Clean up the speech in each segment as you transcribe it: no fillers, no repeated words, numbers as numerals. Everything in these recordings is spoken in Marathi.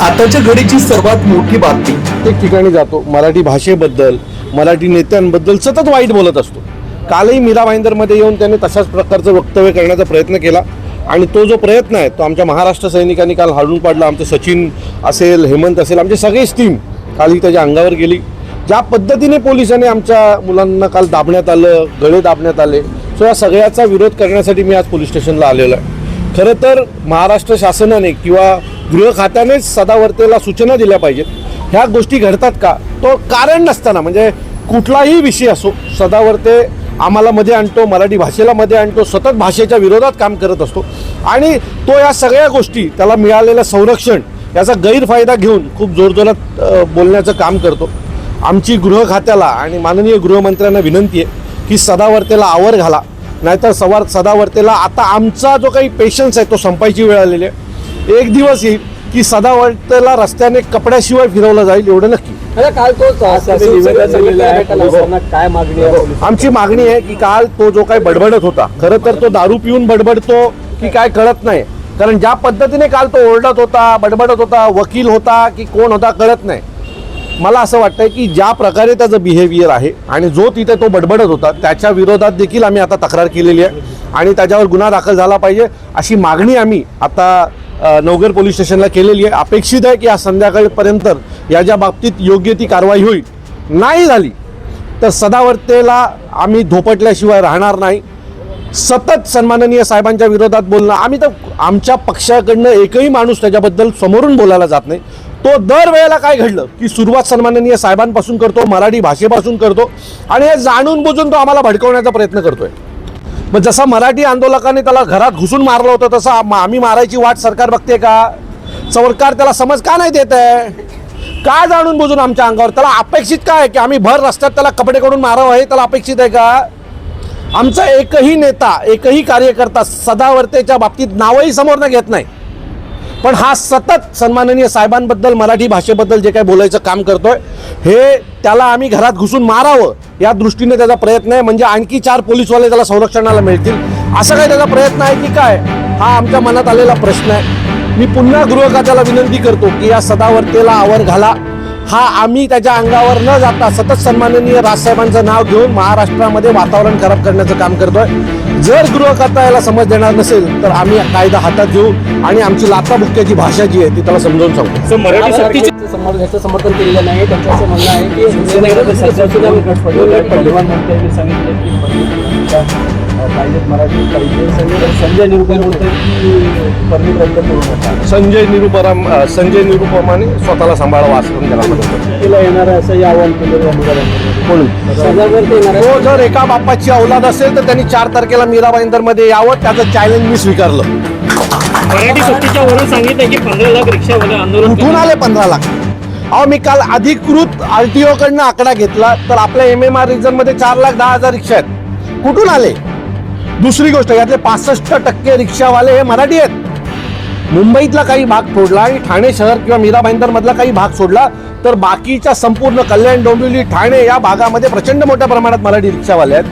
आताच्या घडीची सर्वात मोठी बातमी. प्रत्येक ठिकाणी जातो, मराठी भाषेबद्दल, मराठी नेत्यांबद्दल सतत वाईट बोलत असतो. कालही मीरा भाईंदरमध्ये येऊन त्याने तशाच प्रकारचं वक्तव्य करण्याचा प्रयत्न केला आणि तो जो प्रयत्न आहे तो आमच्या महाराष्ट्र सैनिकांनी काल हाडून पाडला. आमचं सचिन असेल, हेमंत असेल, आमची सगळीच टीम काल ही त्याच्या अंगावर गेली. ज्या पद्धतीने पोलिसांनी आमच्या मुलांना काल दाबण्यात आलं, गळे दाबण्यात आले, सो या सगळ्याचा विरोध करण्यासाठी मी आज पोलीस स्टेशनला आलेलो आहे. खरं तर महाराष्ट्र शासनाने किंवा गृह खात्यानेच सदावर्तेला सूचना दिल्या पाहिजेत. ह्या गोष्टी घडतात का, तो कारण नसताना, म्हणजे कुठलाही विषय असो, सदावर्ते आम्हाला मध्ये आणतो, मराठी भाषेला मध्ये आणतो, सतत भाषेच्या विरोधात काम करत असतो आणि तो या सगळ्या गोष्टी, त्याला मिळालेलं संरक्षण याचा गैरफायदा घेऊन खूप जोरजोरात बोलण्याचं काम करतो. आमची गृह खात्याला आणि माननीय गृहमंत्र्यांना विनंती आहे की सदावर्तेला आवर घाला, नाहीतर सदावर्तेला आता आमचा जो काही पेशन्स आहे तो संपायची वेळ आलेली आहे. एक दिवस येईल की सदावर्तेला रस्त्याने कपड्याशिवाय फिरवलं जाईल, एवढं नक्की. काल तो काय मागणी आहे? आमची मागणी आहे की काल तो जो काही बडबडत होता, खरं तर तो दारू पिऊन बडबडतो की काय कळत नाही, कारण ज्या पद्धतीने काल तो ओरडत होता, बडबडत होता, वकील होता की कोण होता कळत नाही. मला असं वाटतंय की ज्या प्रकारे त्याचं बिहेवियर आहे आणि जो तिथे तो बडबडत होता त्याच्या विरोधात देखील आम्ही आता तक्रार केलेली आहे आणि त्याच्यावर गुन्हा दाखल झाला पाहिजे अशी मागणी आम्ही आता नवघर पोलीस स्टेशनला केलेली आहे. अपेक्षित आहे की आज संध्याकाळपर्यंत याच्या बाबतीत योग्य ती कारवाई होईल. नाही झाली तर सदावर्तेला आम्ही धोपटल्याशिवाय राहणार नाही. सतत सन्माननीय साहेबांच्या विरोधात बोलणं, आम्ही तर आमच्या पक्षाकडनं एकही माणूस त्याच्याबद्दल समोरून बोलायला जात नाही. तो दरवेळेला काय घडलं की सुरुवात सन्माननीय साहेबांपासून करतो, मराठी भाषेपासून करतो आणि हे जाणून बुजून तो आम्हाला भडकवण्याचा प्रयत्न करतोय. मग जसा मराठी आंदोलकांनी त्याला घरात घुसून मारलं होतं तसं आम्ही मारायची वाट सरकार बघते का? सरकार त्याला समज का नाही देत आहे? का जाणून बुजून आमच्या अंगावर? त्याला अपेक्षित काय आहे की आम्ही भर रस्त्यात त्याला कपडे काढून मारावं, हे त्याला अपेक्षित आहे का? आमचा एकही नेता, एकही कार्यकर्ता सदावर्तेच्या बाबतीत नावही समोर न घेत नाही, पण हा सतत सन्माननीय साहेबांबद्दल, मराठी भाषेबद्दल जे काही बोलायचं काम करतोय, हे त्याला आम्ही घरात घुसून मारावं या दृष्टीने त्याचा प्रयत्न आहे. म्हणजे आणखी 4 पोलीसवाले त्याला संरक्षणाला मिळतील असं काही त्याचा प्रयत्न आहे की काय, हा आमच्या मनात आलेला प्रश्न आहे. मी पुन्हा गृह खात्याला विनंती करतो की या सदावर्तेला आवर घाला. हा आम्ही त्याच्या अंगावर न जाता सतत सन्माननीय राजसाहेबांचं नाव घेऊन महाराष्ट्रामध्ये वातावरण खराब करण्याचं काम करतोय. जर गृह खाता याला समज देणार नसेल तर आम्ही कायदा हातात घेऊ आणि आमची लाथाबुक्क्याची भाषा जी आहे ती त्याला समजावून सांगू. मराठी सक्तीचे समर्थन केलेलं नाही, त्यांचं असं म्हणणं आहे की संजय निरुपमाने स्वतःला सांभाळावा असं त्याला येणार असं आवाहन केलं. तो जर एका बापाची औलाद असेल तर त्यांनी 4 तारखेला मीरा भाईंदरमध्ये यावं, त्याचं चॅलेंज मी स्वीकारलं. मराठी सक्तीच्या वरून सांगितलं की 15 लाख रिक्षावाले आंदोलन कुठून आले 15 लाख? अहो, मी काल अधिकृत RTO कडनं आकडा घेतला तर आपल्या MMR रिजनमध्ये 4,10,000 रिक्षा आहेत. कुठून आले? दुसरी गोष्ट, यातले 65% रिक्षावाले हे मराठी आहेत. मुंबईतला काही भाग सोडला आणि ठाणे शहर किंवा मीरा भाईंदर मधला काही भाग सोडला तर बाकीच्या संपूर्ण कल्याण, डोंबिवली, ठाणे या भागामध्ये प्रचंड मोठ्या प्रमाणात मराठी रिक्षावाले आहेत.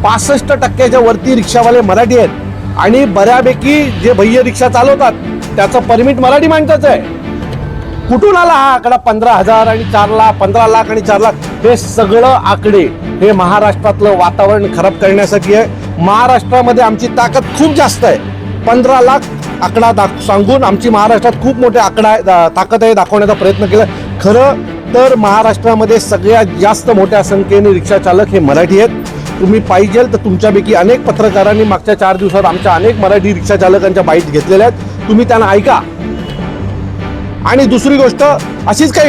65% वरती रिक्षावाले मराठी आहेत आणि बऱ्यापैकी जे भैया रिक्षा चालवतात त्याचं परमिट मराठी माणसाचं आहे. कुठून आला हा आकडा 15,000 आणि 4 लाख, 15 लाख आणि 4 लाख? हे सगळं आकडे हे महाराष्ट्रातलं वातावरण खराब करण्यासाठी आहे. महाराष्ट्रामध्ये आमची ताकद खूप जास्त आहे. 15 लाख आकडा सांगून आमची महाराष्ट्रात खूप मोठे ताकद आहे दाखवण्याचा प्रयत्न केला. खरं तर महाराष्ट्रामध्ये सगळ्यात जास्त मोठ्या संख्येने रिक्षा चालक हे मराठी आहेत. तुम्ही पाहिजे तर तुमच्यापैकी अनेक पत्रकारांनी मागच्या 4 दिवसात आमच्या अनेक मराठी रिक्षा चालकांच्या बाईट घेतलेल्या आहेत, तुम्ही त्यांना ऐका. आणि दुसरी गोष्ट, अशीच काही